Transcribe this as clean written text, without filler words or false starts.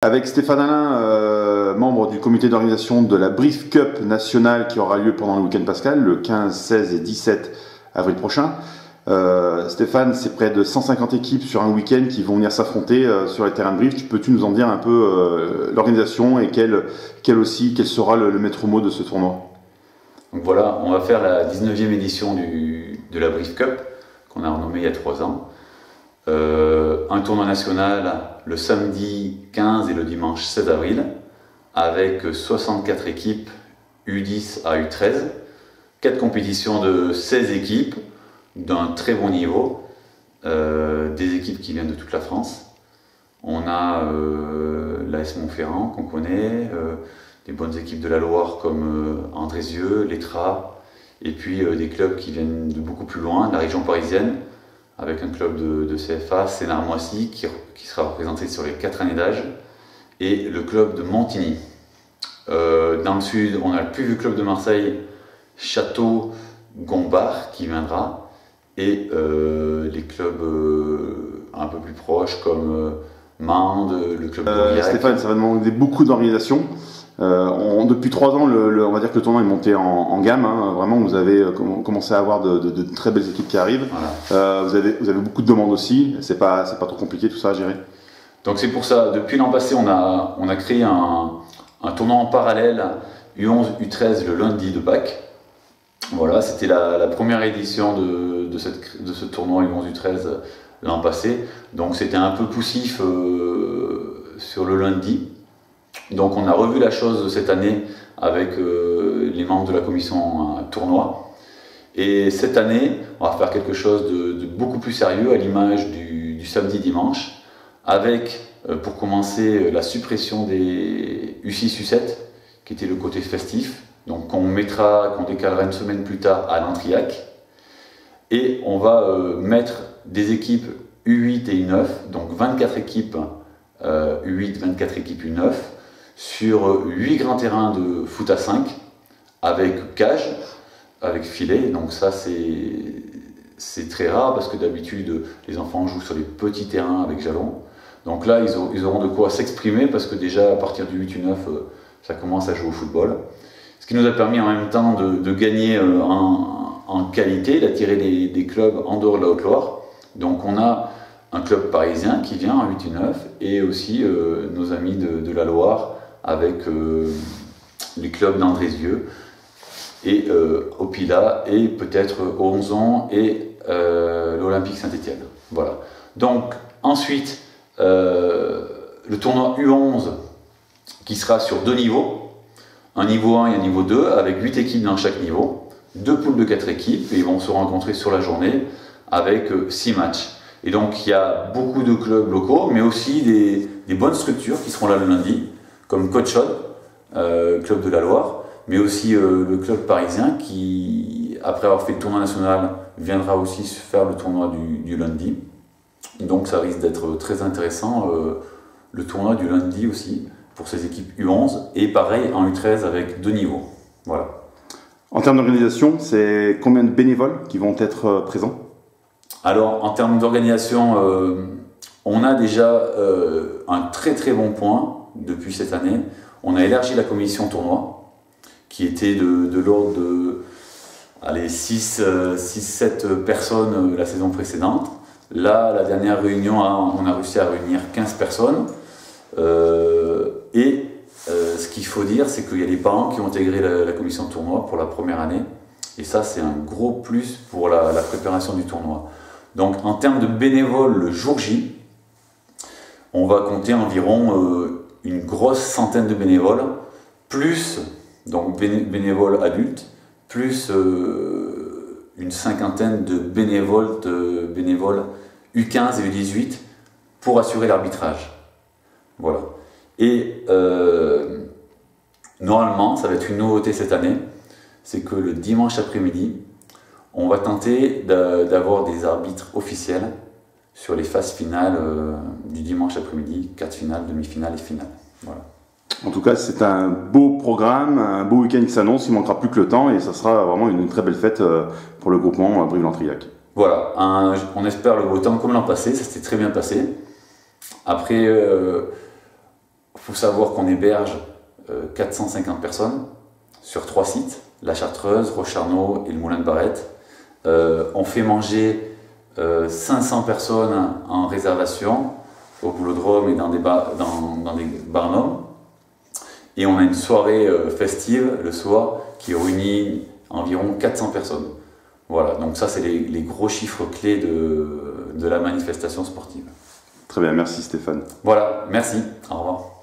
Avec Stéphane Alain, membre du comité d'organisation de la Brief Cup nationale qui aura lieu pendant le week-end pascal, le 15, 16 et 17 avril prochain. Stéphane, c'est près de 150 équipes sur un week-end qui vont venir s'affronter sur les terrains de Brief. Peux-tu nous en dire un peu l'organisation et quel sera le maître mot de ce tournoi? Donc voilà, on va faire la 19e édition de la Brief Cup, qu'on a renommée il y a 3 ans. Un tournoi national le samedi 15 et le dimanche 16 avril, avec 64 équipes U10 à U13, 4 compétitions de 16 équipes d'un très bon niveau, des équipes qui viennent de toute la France. On a l'AS Montferrand qu'on connaît, des bonnes équipes de la Loire comme Andrézieux, l'Étra, et puis des clubs qui viennent de beaucoup plus loin, de la région parisienne, avec un club de CFA, Sénart-Moissy, qui sera représenté sur les 4 années d'âge, et le club de Montigny. Dans le sud, on a le plus vieux club de Marseille, Château-Gombard, qui viendra, et les clubs un peu plus proches comme Mende, le club de Stéphane, ça va demander beaucoup d'organisation. Depuis 3 ans, on va dire que le tournoi est monté en gamme. Hein. Vraiment, vous avez commencé à avoir de très belles équipes qui arrivent. Voilà. Vous avez beaucoup de demandes aussi. C'est pas trop compliqué tout ça à gérer. Donc c'est pour ça. Depuis l'an passé, on a créé un tournoi en parallèle U11, U13 le lundi de Pâques. Voilà, c'était la première édition de ce tournoi U11, U13 l'an passé. Donc c'était un peu poussif sur le lundi. Donc on a revu la chose cette année avec les membres de la commission tournoi. Et cette année, on va faire quelque chose de beaucoup plus sérieux à l'image du samedi-dimanche, avec pour commencer la suppression des U6, U7, qui était le côté festif, donc qu'on décalera une semaine plus tard à l'Antriac. Et on va mettre des équipes U8 et U9, donc 24 équipes U8, 24 équipes U9, sur 8 grands terrains de foot à 5, avec cage, avec filet. Donc ça c'est très rare parce que d'habitude les enfants jouent sur des petits terrains avec jalons. Donc là ils auront de quoi s'exprimer parce que déjà à partir du 8 U9 ça commence à jouer au football. Ce qui nous a permis en même temps de gagner en qualité, d'attirer des clubs en dehors de la Haute-Loire. Donc on a un club parisien qui vient en 8 U9 et aussi nos amis de la Loire avec les clubs d'Andrézieux et Opila et peut-être Onzon et l'Olympique Saint-Étienne. Voilà. Donc ensuite le tournoi U11 qui sera sur 2 niveaux, un niveau 1 et un niveau 2 avec 8 équipes dans chaque niveau, 2 poules de 4 équipes et ils vont se rencontrer sur la journée avec 6 matchs. Et donc il y a beaucoup de clubs locaux mais aussi des bonnes structures qui seront là le lundi, comme Côte-Chaude, club de la Loire, mais aussi le club parisien qui, après avoir fait le tournoi national, viendra aussi faire le tournoi du lundi. Donc ça risque d'être très intéressant, le tournoi du lundi aussi, pour ces équipes U11, et pareil en U13 avec 2 niveaux. Voilà. En termes d'organisation, c'est combien de bénévoles qui vont être présents? Alors en termes d'organisation, on a déjà un très bon point depuis cette année. On a élargi la commission tournoi, qui était de l'ordre de 6-7 personnes la saison précédente. Là, la dernière réunion, on a réussi à réunir 15 personnes. Ce qu'il faut dire, c'est qu'il y a des parents qui ont intégré la commission tournoi pour la première année. Et ça, c'est un gros plus pour la préparation du tournoi. Donc, en termes de bénévoles, le jour J, on va compter environ une grosse centaine de bénévoles, plus donc bénévoles adultes, plus une cinquantaine de bénévoles U15 et U18 pour assurer l'arbitrage. Voilà. Et normalement, ça va être une nouveauté cette année, c'est que le dimanche après-midi, on va tenter d'avoir des arbitres officiels sur les phases finales du dimanche après-midi, quarts de finale, demi-finale et finale. Voilà. En tout cas, c'est un beau programme, un beau week-end qui s'annonce, il ne manquera plus que le temps et ça sera vraiment une très belle fête pour le groupement Brive-Lantrillac. Voilà, on espère le beau temps comme l'an passé, ça s'était très bien passé. Après, faut savoir qu'on héberge 450 personnes sur 3 sites, la Chartreuse, Rocharno et le Moulin de Barrette. On fait manger 500 personnes en réservation au Boulodrome et dans des barnums. Et on a une soirée festive le soir qui réunit environ 400 personnes. Voilà, donc ça c'est les gros chiffres clés de la manifestation sportive. Très bien, merci Stéphane. Voilà, merci, au revoir.